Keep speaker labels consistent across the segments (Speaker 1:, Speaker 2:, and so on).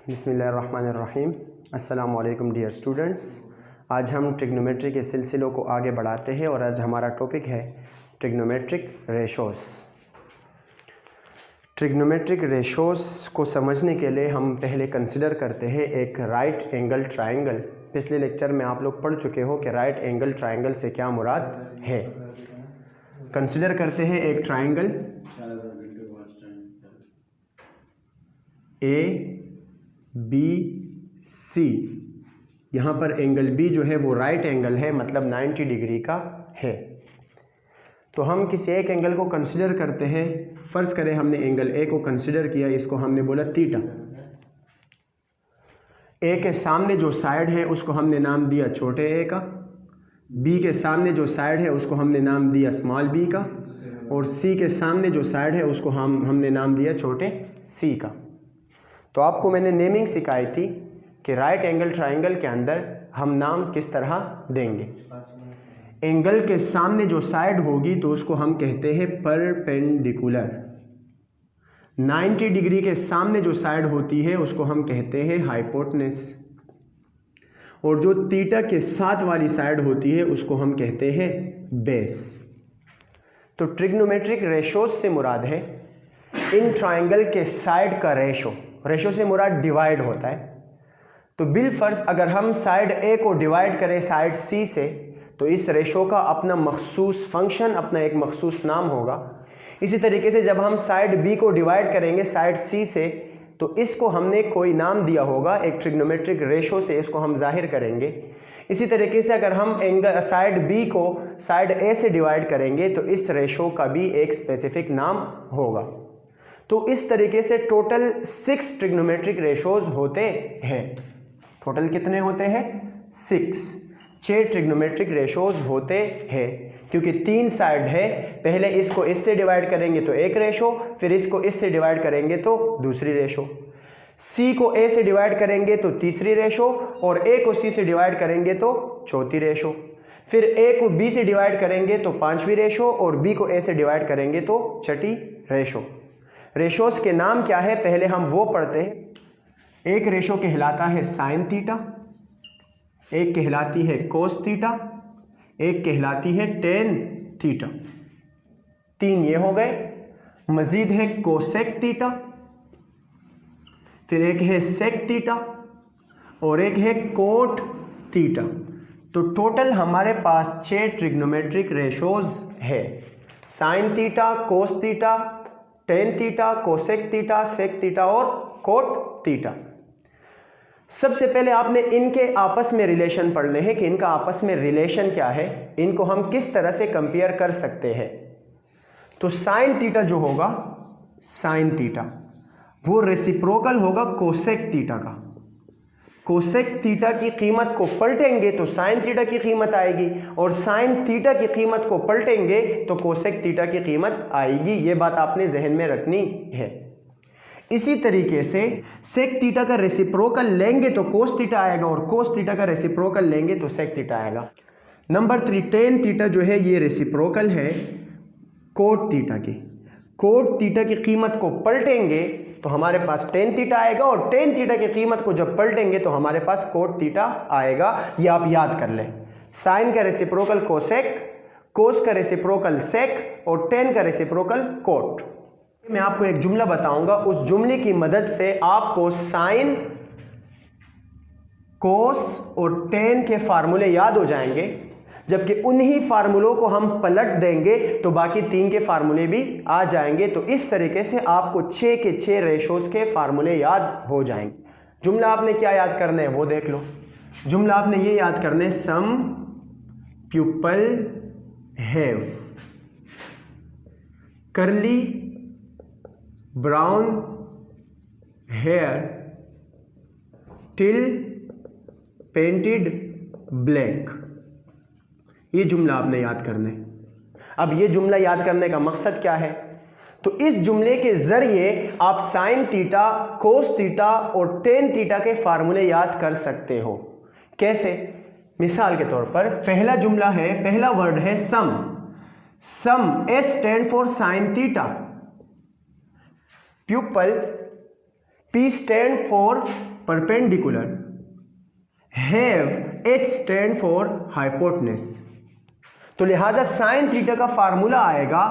Speaker 1: बिस्मिल्लाहिर्रहमानिर्रहीम। अस्सलामु अलैकुम डियर स्टूडेंट्स। आज हम ट्रिग्नोमेट्री के सिलसिलों को आगे बढ़ाते हैं और आज हमारा टॉपिक है ट्रिग्नोमेट्रिक रेशोस। ट्रिग्नोमेट्रिक रेशोस को समझने के लिए हम पहले कंसिडर करते हैं एक राइट एंगल ट्रायंगल। पिछले लेक्चर में आप लोग पढ़ चुके हो कि राइट एंगल ट्रायंगल से क्या मुराद है। कंसिडर करते हैं एक ट्रायंगल ए बी सी। यहाँ पर एंगल बी जो है वो राइट एंगल है, मतलब 90 डिग्री का है। तो हम किसी एक एंगल को कंसिडर करते हैं। फर्ज करें हमने एंगल ए को कंसिडर किया, इसको हमने बोला थीटा। ए के सामने जो साइड है उसको हमने नाम दिया छोटे ए का, बी के सामने जो साइड है उसको हमने नाम दिया स्मॉल बी का, और सी के सामने जो साइड है उसको हमने नाम दिया छोटे सी का। तो आपको मैंने नेमिंग सिखाई थी कि राइट एंगल ट्रायंगल के अंदर हम नाम किस तरह देंगे। एंगल के सामने जो साइड होगी तो उसको हम कहते हैं परपेंडिकुलर। 90 डिग्री के सामने जो साइड होती है उसको हम कहते हैं हाइपोटेनस, और जो थीटा के साथ वाली साइड होती है उसको हम कहते हैं बेस। तो ट्रिग्नोमेट्रिक रेशोस से मुराद है इन ट्रायंगल के साइड का रेशो। रेशो से मुराद डिवाइड होता है। तो बिल फर्ज अगर हम साइड ए को डिवाइड करें साइड सी से, तो इस रेशो का अपना मखसूस फंक्शन, अपना एक मखसूस नाम होगा। इसी तरीके से जब हम साइड बी को डिवाइड करेंगे साइड सी से, तो इसको हमने कोई नाम दिया होगा, एक ट्रिग्नोमेट्रिक रेशो से इसको हम जाहिर करेंगे। इसी तरीके से अगर हम एंगल साइड बी को साइड ए से डिवाइड करेंगे तो इस रेशो का भी एक स्पेसिफिक नाम होगा। तो इस तरीके से टोटल 6 ट्रिग्नोमेट्रिक रेशोज होते हैं। टोटल कितने होते हैं? 6 ट्रिग्नोमेट्रिक रेशोज होते हैं, क्योंकि 3 साइड है। पहले इसको इससे डिवाइड करेंगे तो एक रेशो, फिर इसको इससे डिवाइड करेंगे तो दूसरी रेशो। सी को ए से डिवाइड करेंगे तो तीसरी रेशो, और ए को सी से डिवाइड करेंगे तो चौथी रेशो। फिर ए को बी से डिवाइड करेंगे तो 5वीं रेशो, और बी को ए से डिवाइड करेंगे तो 6ठी रेशो। रेशोस के नाम क्या है पहले हम वो पढ़ते हैं। एक रेशो कहलाता है साइन थीटा, एक कहलाती है कोस थीटा, एक कहलाती है टेन थीटा। 3 ये हो गए। मजीद है कोसेक थीटा, फिर एक है सेक थीटा, और एक है कोट थीटा। तो टोटल हमारे पास 6 ट्रिग्नोमेट्रिक रेशोज है। Sine theta, cos theta, tan theta, cosec theta, sec theta और कोट थीटा। सबसे पहले आपने इनके आपस में रिलेशन पढ़ने हैं कि इनका आपस में रिलेशन क्या है, इनको हम किस तरह से कंपेयर कर सकते हैं। तो साइन थीटा जो होगा, साइन थीटा वो रेसिप्रोकल होगा कोसेक थीटा का। कोसेक थीटा की कीमत को पलटेंगे तो साइन थीटा की कीमत आएगी, और साइन थीटा की कीमत को पलटेंगे तो कोसेक थीटा की कीमत आएगी। ये बात आपने जहन में रखनी है। इसी तरीके से सेक थीटा का रेसिप्रोकल लेंगे तो कोस थीटा आएगा, और कोस थीटा का रेसिप्रोकल लेंगे तो सेक थीटा आएगा। नंबर 3 टेन थीटा जो है ये रेसिप्रोकल है कोट थीटा की। कोट थीटा की कीमत को पलटेंगे तो हमारे पास टेन थीटा आएगा, और टेन थीटा की कीमत को जब पलटेंगे तो हमारे पास कोट थीटा आएगा। ये आप याद कर लें। साइन का रेसिप्रोकल कोसेक, कोस का रेसिप्रोकल सेक, और टेन का रेसिप्रोकल कोट। मैं आपको एक जुमला बताऊंगा, उस जुमले की मदद से आपको साइन, कोस और टेन के फार्मूले याद हो जाएंगे। जबकि उन्हीं फार्मूलों को हम पलट देंगे तो बाकी 3 के फार्मूले भी आ जाएंगे। तो इस तरीके से आपको 6 के 6 रेशोस के फार्मूले याद हो जाएंगे। जुमला आपने क्या याद करना है वो देख लो। जुमला आपने ये याद करना है, some people have curly brown hair till painted black. ये जुमला आपने याद करना है। अब ये जुमला याद करने का मकसद क्या है? तो इस जुमले के जरिए आप साइन थीटा, कोस थीटा और टेन थीटा के फार्मूले याद कर सकते हो। कैसे? मिसाल के तौर पर पहला जुमला है, पहला वर्ड है some. Some, S stand for sine theta. People P stand for perpendicular, have H stand for hypotenuse. तो लिहाजा साइन थीटा का फार्मूला आएगा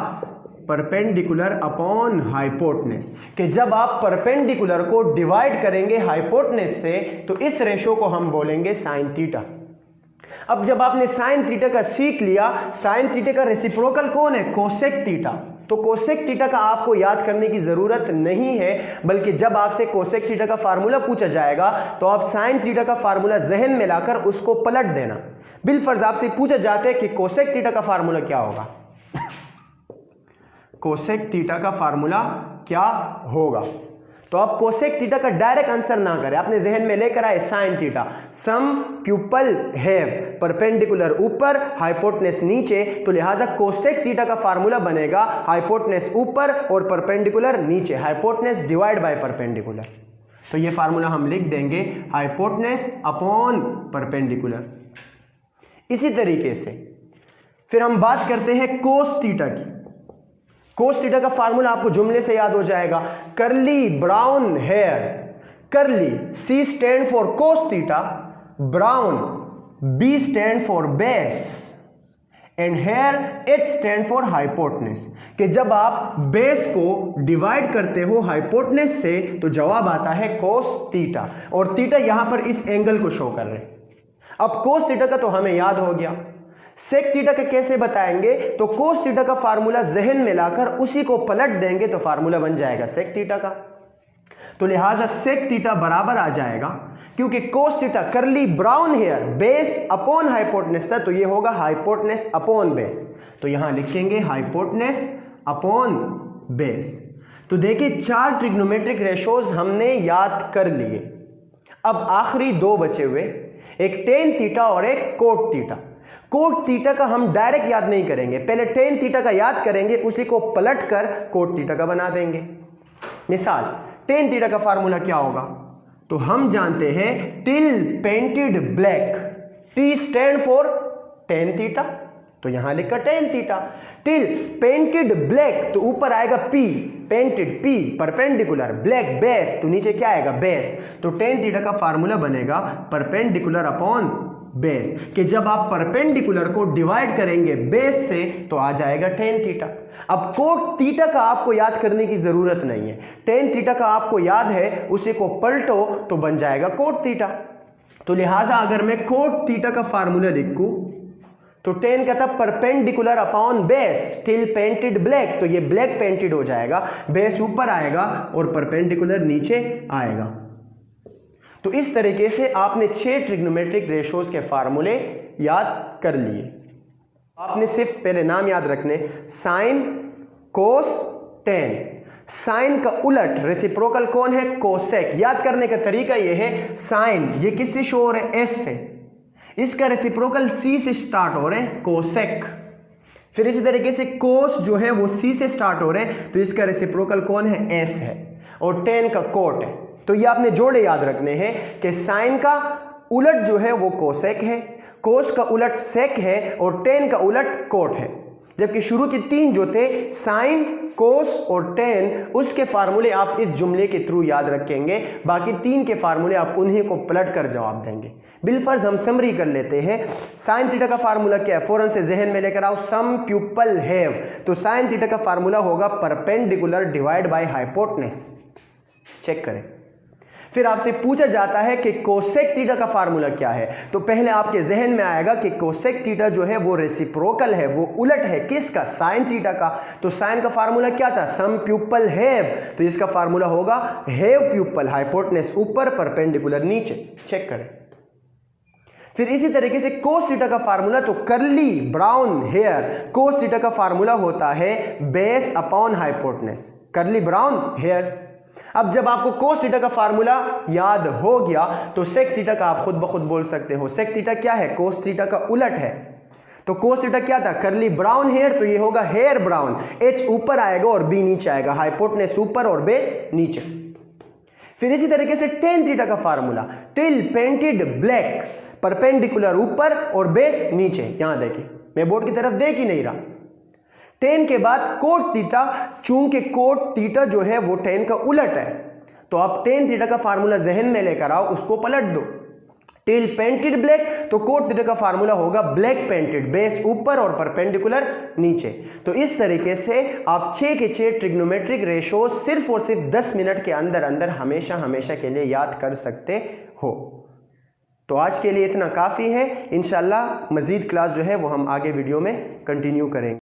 Speaker 1: परपेंडिकुलर अपॉन हाइपोटेनस, कि जब आप परपेंडिकुलर को डिवाइड करेंगे हाइपोटेनस से तो इस रेशो को हम बोलेंगे साइन थीटा। अब जब आपने साइन थीटा का सीख लिया, साइन थीटा का रेसिप्रोकल कौन है? Cosec theta. तो कोसेक थीटा का आपको याद करने की जरूरत नहीं है, बल्कि जब आपसे कोसेक थीटा का फार्मूला पूछा जाएगा तो आप साइन थीटा का फार्मूला जहन में लाकर उसको पलट देना। बिलफर्ज आपसे पूछा जाता है कि कोसेक थीटा का फार्मूला क्या होगा, कोसेक थीटा का फार्मूला क्या होगा, तो आप कोसेक थीटा का डायरेक्ट आंसर ना करें, आपने जहन में लेकर आए sine theta, some people have, perpendicular ऊपर हाइपोटेनस नीचे, तो लिहाजा कोसेक थीटा का फार्मूला बनेगा हाइपोटेनस ऊपर और परपेंडिकुलर नीचे, हाइपोटेनस डिवाइड बाय परपेंडिकुलर। तो ये फार्मूला हम लिख देंगे हाइपोटेनस अपॉन परपेंडिकुलर। इसी तरीके से फिर हम बात करते हैं कोस थीटा की। कोस थीटा का फार्मूला आपको जुमले से याद हो जाएगा, curly brown hair, curly C stand for cos theta, brown B stand for base and hair H stand for hypotenuse, कि जब आप बेस को डिवाइड करते हो हाइपोटेनस से तो जवाब आता है कोस थीटा, और थीटा यहां पर इस एंगल को शो कर रहे हैं। अब कोस थीटा का तो हमें याद हो गया, सेक थीटा का कैसे बताएंगे, तो कोस थीटा का फार्मूला जहन में लाकर उसी को पलट देंगे तो फार्मूला बन जाएगा सेक थीटा का। तो लिहाजा सेक थीटा बराबर आ जाएगा, क्योंकि cos theta curly brown hair base upon hypotenuse था, तो ये होगा हाइपोटेनस अपॉन बेस, तो यहां लिखेंगे हाइपोटेनस अपॉन बेस। तो देखिए 4 ट्रिग्नोमेट्रिक रेशोज हमने याद कर लिए। अब आखिरी 2 बचे हुए, एक टेन थीटा और एक कोट थीटा। कोट थीटा का हम डायरेक्ट याद नहीं करेंगे, पहले टेन थीटा का याद करेंगे, उसी को पलट कर कोट थीटा का बना देंगे। मिसाल टेन थीटा का फार्मूला क्या होगा, तो हम जानते हैं till painted black, T stand for tan theta, तो यहां लिखा tan theta. Till painted black तो ऊपर आएगा P, painted P perpendicular, black base तो नीचे क्या आएगा बेस, तो टेन थीटा का फार्मूला बनेगा परपेंडिकुलर अपॉन बेस, कि जब आप परपेंडिकुलर को डिवाइड करेंगे बेस से तो आ जाएगा टेन थीटा। अब कोट थीटा का आपको याद करने की जरूरत नहीं है, टेन थीटा का आपको याद है, उसी को पलटो तो बन जाएगा कोट थीटा। तो लिहाजा अगर मैं कोट थीटा का फार्मूला लिखूं तो टेन का था perpendicular upon base, till painted black, तो ये ब्लैक पेंटेड हो जाएगा, बेस ऊपर आएगा और परपेंडिकुलर नीचे आएगा। तो इस तरीके से आपने 6 ट्रिग्नोमेट्रिक रेशोज के फार्मूले याद कर लिए। आपने सिर्फ पहले नाम याद रखने, साइन कोस टेन, साइन का उलट रेसिप्रोकल कौन है, कोसेक। याद करने का तरीका यह है, साइन ये किससे शो हो रहा है, एस से, इसका रेसिप्रोकल सी से स्टार्ट हो रहे हैं, कोसेक। फिर इसी तरीके से कोस जो है वो सी से स्टार्ट हो रहे हैं, तो इसका रेसिप्रोकल कौन है, एस है, और टेन का कोट है। तो ये आपने जोड़े याद रखने हैं कि साइन का उलट जो है वो कोसेक है, कोस का उलट सेक है और टेन का उलट कोट है। जबकि शुरू के 3 जो थे साइन कोस और टेन, उसके फार्मूले आप इस जुमले के थ्रू याद रखेंगे, बाकी 3 के फार्मूले आप उन्हीं को पलट कर जवाब देंगे। बिलफर्ज हम समरी कर लेते हैं, साइन थीटा का फार्मूला क्या है, फौरन से जहन में लेकर आओ, सम प्यूपल हैव, तो साइन थीटा का फार्मूला होगा perpendicular divide by hypotenuse. Check करें। फिर आपसे पूछा जाता है कि कोसेक थीटा का फार्मूला क्या है, तो पहले आपके जहन में आएगा कि कोसेक थीटा जो है वो रेसिप्रोकल है, वो उलट है किसका, साइन थीटा का। तो साइन का फार्मूला क्या था, सम प्यूपल हैव, तो इसका फार्मूला होगा हैव प्यूपल, हाइपोटेनस ऊपर परपेंडिकुलर नीचे। चेक करें। फिर इसी तरीके से कोस थीटा का फार्मूला, तो करली ब्राउन हेयर, कोस थीटा का फार्मूला होता है बेस अपॉन हाइपोटेनस, करली ब्राउन हेयर। अब जब आपको कोस थीटा का फार्मूला याद हो गया तो सेक थीटा का आप खुद ब खुद बोल सकते हो। सेक थीटा क्या है, कोस थीटा का उलट है। तो कोस थीटा क्या था, करली ब्राउन हेयर, तो ये होगा हेयर ब्राउन, एच ऊपर आएगा और बी नीचे आएगा, हाइपोटेनस ऊपर और बेस नीचे। फिर इसी तरीके से टेन थीटा का formula, till painted black, perpendicular ऊपर और बेस नीचे। यहां देखिए, मैं बोर्ड की तरफ देख ही नहीं रहा। टेन के बाद कोट थीटा, चूंकि कोट थीटा जो है वो टेन का उलट है, तो आप टेन थीटा का फार्मूला जहन में लेकर आओ, उसको पलट दो। टेल पेंटेड ब्लैक, तो कोट थीटा का फार्मूला होगा ब्लैक पेंटेड, बेस ऊपर और परपेंडिकुलर नीचे। तो इस तरीके से आप 6 के 6 ट्रिग्नोमेट्रिक रेशो सिर्फ और सिर्फ 10 मिनट के अंदर अंदर हमेशा हमेशा के लिए याद कर सकते हो। तो आज के लिए इतना काफ़ी है। इंशाल्लाह मज़ीद क्लास जो है वो हम आगे वीडियो में कंटिन्यू करेंगे।